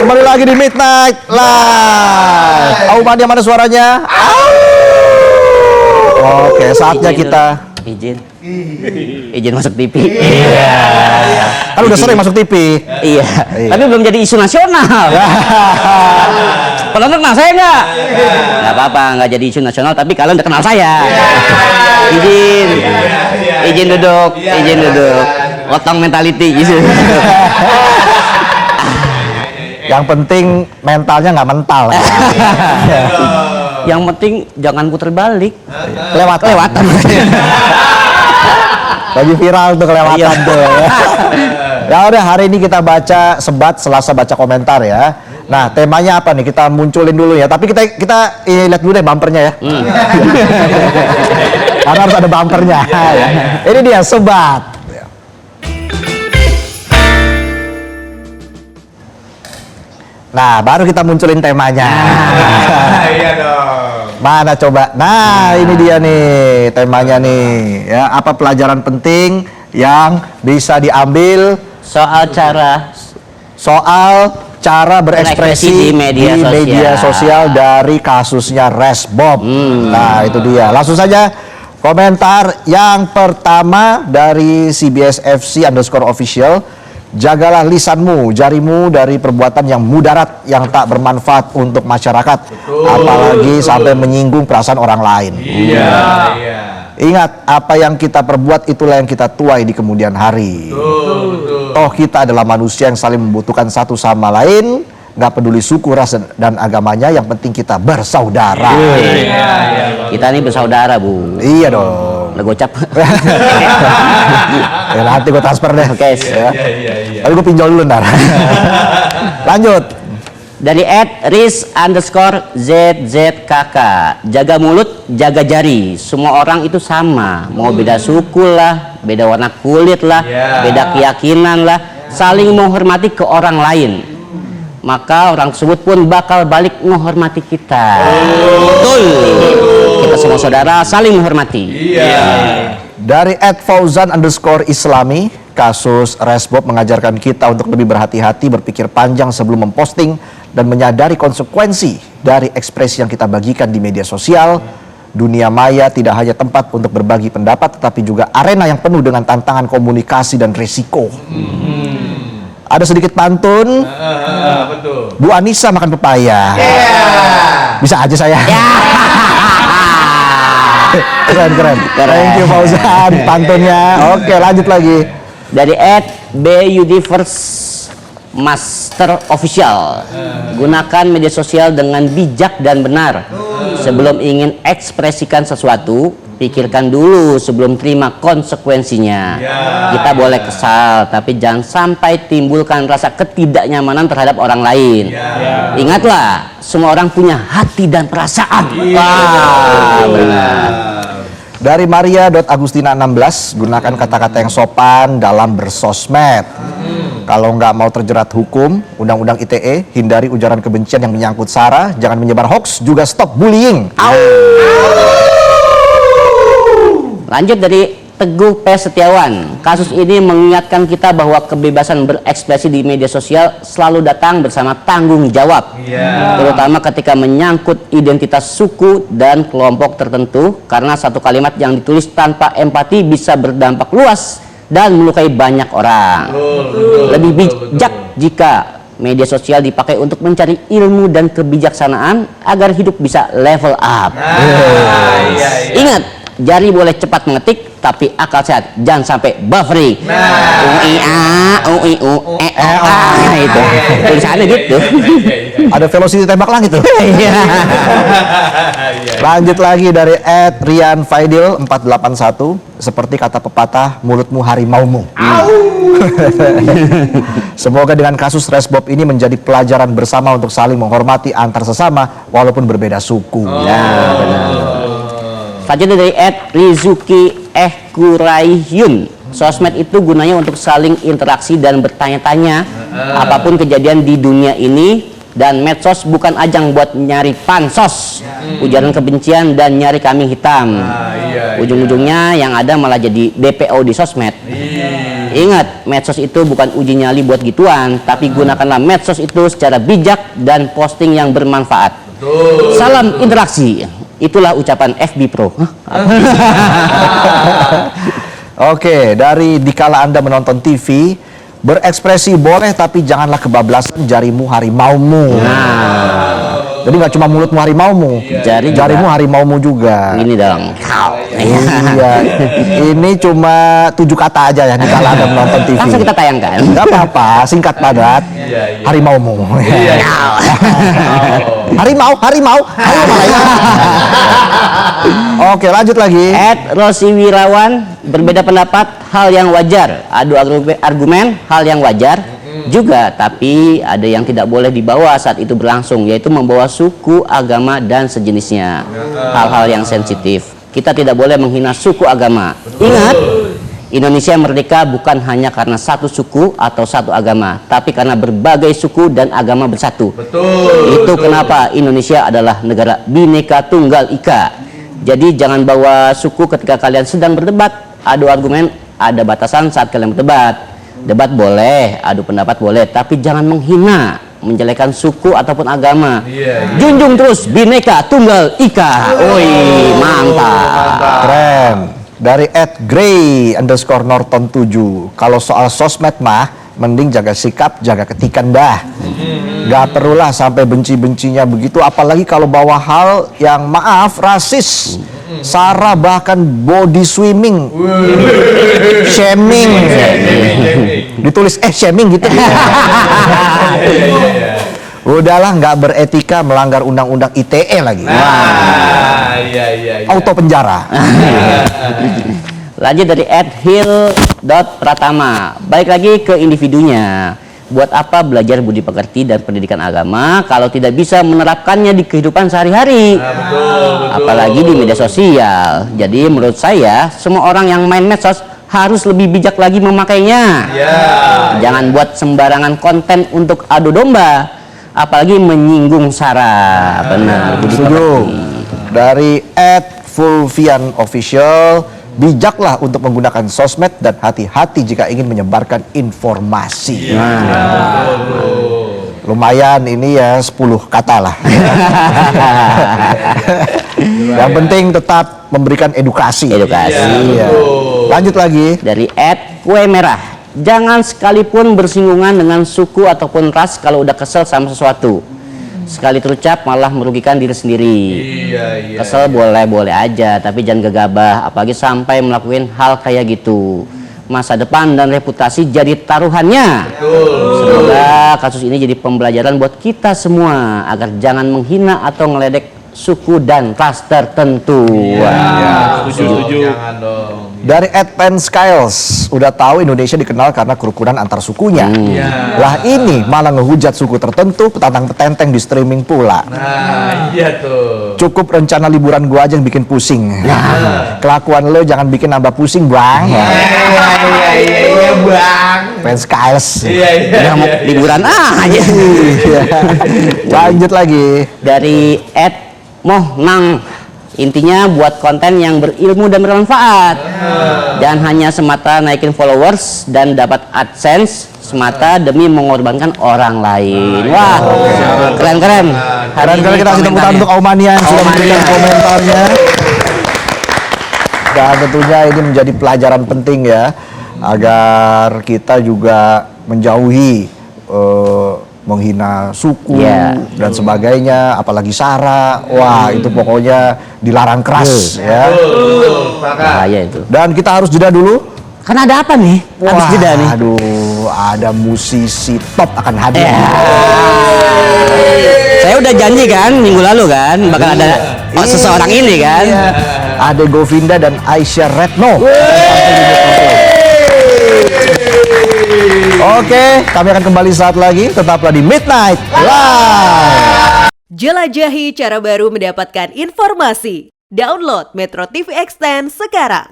Kembali lagi di Midnight Live. Mania mana suaranya? Oke, saatnya kita izin masuk TV. Iya. Kan udah sering masuk TV. Iya. Tapi belum jadi isu nasional. Penonton kenal saya nggak? Nggak apa-apa, nggak jadi isu nasional. Tapi kalian udah kenal saya. Izin duduk. Otong mentality. Yang penting mentalnya nggak mental. Yang penting jangan puter balik. Kelewatan. Lagi viral tuh kelewatan tuh. Ya udah, hari ini kita baca sebat Selasa baca komentar ya. Nah, temanya apa nih? Kita munculin dulu ya. Tapi kita lihat dulu deh bumpernya ya. Karena harus ada bumpernya. Ini dia sebat. Nah, baru kita munculin temanya. Iya dong. Mana coba? Nah, ini dia nih temanya nih. Ya, apa pelajaran penting yang bisa diambil Soal cara berekspresi di media sosial dari kasusnya Resbob. Nah, itu dia. Langsung saja komentar yang pertama dari CBSFC_official. Jagalah lisanmu, jarimu dari perbuatan yang mudarat yang tak bermanfaat untuk masyarakat. Betul. Apalagi sampai menyinggung perasaan orang lain. Iya. Ingat, apa yang kita perbuat itulah yang kita tuai di kemudian hari. Betul. Toh kita adalah manusia yang saling membutuhkan satu sama lain. Nggak peduli suku, ras, dan agamanya, yang penting kita bersaudara. Kita ini bersaudara, Bu. Iya dong. Udah gocap. Ya, nanti gue transfer deh. Oke. Ya. Tapi gue pinjol dulu ntar. Lanjut. Dari @riz_zzkk. Jaga mulut, jaga jari. Semua orang itu sama. Mau beda suku lah, beda warna kulit lah, beda keyakinan lah. Saling menghormati ke orang lain. Maka orang tersebut pun bakal balik menghormati kita. Betul. Kita semua saudara, saling menghormati. Dari @fauzan_islami, kasus Resbob mengajarkan kita untuk lebih berhati-hati, berpikir panjang sebelum memposting, dan menyadari konsekuensi dari ekspresi yang kita bagikan di media sosial. Dunia maya tidak hanya tempat untuk berbagi pendapat, tetapi juga arena yang penuh dengan tantangan komunikasi dan risiko. Ada sedikit pantun. Betul. Bu Anissa makan pepaya. Bisa aja saya. Keren. Thank you Fauzan pantunnya. Oke, lanjut lagi. Dari @buniverse_master_official. Gunakan media sosial dengan bijak dan benar. Sebelum ingin ekspresikan sesuatu, pikirkan dulu sebelum terima konsekuensinya. Kita boleh kesal, tapi jangan sampai timbulkan rasa ketidaknyamanan terhadap orang lain. Ingatlah, semua orang punya hati dan perasaan. Wah, benar. Dari Maria.Agustina16, gunakan kata-kata yang sopan dalam bersosmed. Kalau nggak mau terjerat hukum, Undang-Undang ITE, hindari ujaran kebencian yang menyangkut SARA, jangan menyebar hoax, juga stop bullying. Lanjut dari Teguh P. Setiawan. Kasus ini mengingatkan kita bahwa kebebasan berekspresi di media sosial selalu datang bersama tanggung jawab. Terutama ketika menyangkut identitas suku dan kelompok tertentu, karena satu kalimat yang ditulis tanpa empati bisa berdampak luas dan melukai banyak orang. Lebih bijak jika media sosial dipakai untuk mencari ilmu dan kebijaksanaan agar hidup bisa level up. Ingat, jari boleh cepat mengetik, tapi akal sehat jangan sampai buffering. Itu tulisannya gitu. Ada velocity tembak langit tuh. Lanjut lagi dari @rianfaidil481. Seperti kata pepatah, mulutmu harimaumu. Semoga dengan kasus Resbob ini menjadi pelajaran bersama untuk saling menghormati antar sesama walaupun berbeda suku. Ya, benar. Selanjutnya dari @rizuki_kuraiyun. Sosmed itu gunanya untuk saling interaksi dan bertanya-tanya apapun kejadian di dunia ini, dan medsos bukan ajang buat nyari pansos, ujaran kebencian dan nyari kambing hitam. Ujung-ujungnya yang ada malah jadi DPO di sosmed. Ingat, medsos itu bukan uji nyali buat gituan, tapi gunakanlah medsos itu secara bijak dan posting yang bermanfaat. Betul. Salam interaksi. Itulah ucapan FB Pro. Oke, dari dikala Anda menonton TV, berekspresi boleh tapi janganlah kebablasan jarimu harimaumu. Jadi nggak cuma mulutmu harimaumu, jarimu harimaumu juga. Ini dong. Iya, ini cuma 7 kata aja ya dikala Anda menonton TV. Langsung kita tayangkan. Gak apa-apa, singkat padat. Iya. Harimaumu. Iya. Harimau, harimau, ayo Malaya. Oke, lanjut lagi. Rosi Wirawan, berbeda pendapat, hal yang wajar. Adu argumen, hal yang wajar juga, tapi ada yang tidak boleh dibawa saat itu berlangsung, yaitu membawa suku, agama, dan sejenisnya. Hal-hal yang sensitif. Kita tidak boleh menghina suku agama. Ingat, Indonesia merdeka bukan hanya karena satu suku atau satu agama, tapi karena berbagai suku dan agama bersatu. Betul. Itu kenapa Indonesia adalah negara Bhinneka Tunggal Ika. Jadi jangan bawa suku ketika kalian sedang berdebat. Adu argumen ada batasan saat kalian berdebat. Debat boleh, adu pendapat boleh, tapi jangan menghina, menjelekan suku ataupun agama. Junjung terus Bhinneka Tunggal Ika. Woi, mantap. Keren. Dari @gray_norton7. Kalau soal sosmed mah, mending jaga sikap, jaga ketikan dah. Gak perlulah sampai benci-bencinya begitu, apalagi kalau bawa hal yang maaf rasis, sara, bahkan body swimming, shaming. Ditulis shaming gitu. Udahlah, nggak beretika, melanggar undang-undang ITE lagi. Iya. Auto penjara. Lanjut dari @hill.pratama. Balik lagi ke individunya. Buat apa belajar budi pekerti dan pendidikan agama kalau tidak bisa menerapkannya di kehidupan sehari-hari? Betul. Apalagi di media sosial. Jadi menurut saya, semua orang yang main medsos harus lebih bijak lagi memakainya. Jangan buat sembarangan konten untuk adu domba, apalagi menyinggung sara. Benar, budi Setuju. pekerti. Dari @fulvianofficial, bijaklah untuk menggunakan sosmed dan hati-hati jika ingin menyebarkan informasi. Lumayan ini ya, 10 kata lah. Yang penting tetap memberikan edukasi. Iya. Lanjut lagi. Dari @kue merah. Jangan sekalipun bersinggungan dengan suku ataupun ras kalau udah kesel sama sesuatu. Sekali terucap malah merugikan diri sendiri. Kesel boleh-boleh aja, tapi jangan gegabah, apalagi sampai melakukan hal kayak gitu. Masa depan dan reputasi jadi taruhannya. Semoga kasus ini jadi pembelajaran buat kita semua agar jangan menghina atau ngeledek suku dan ras tertentu. Setuju. Jangan dong. Dari @penskiles, udah tahu Indonesia dikenal karena kerukunan antar sukunya. Lah ini malah ngehujat suku tertentu, petantang-petenteng di streaming pula. Nah, iya tuh. Cukup rencana liburan gua aja yang bikin pusing. Kelakuan lo jangan bikin nambah pusing, Bang. Iya, Bang. Penskiles. Udah mau liburan aja. Lanjut lagi. Dari @mohnang. Intinya buat konten yang berilmu dan bermanfaat. Dan hanya semata naikin followers dan dapat AdSense semata demi mengorbankan orang lain. Wah, keren-keren. Keren kali kita kasih tepuk tangan untuk Aumania yang sudah memberikan komentarnya. Dan tentunya ini menjadi pelajaran penting ya, agar kita juga menjauhi menghina suku dan sebagainya, apalagi sara. Wah, itu pokoknya dilarang keras ya. Bahaya itu. Dan kita harus jeda dulu. Kan ada apa nih? Habis jeda nih. Aduh, ada musisi top akan hadir. Saya udah janji kan minggu lalu kan bakal ada seseorang ini kan. Ade Govinda dan Aisyah Retno. Oke, kami akan kembali saat lagi. Tetaplah di Midnight Live. Jelajahi cara baru mendapatkan informasi. Download Metro TV Extend sekarang.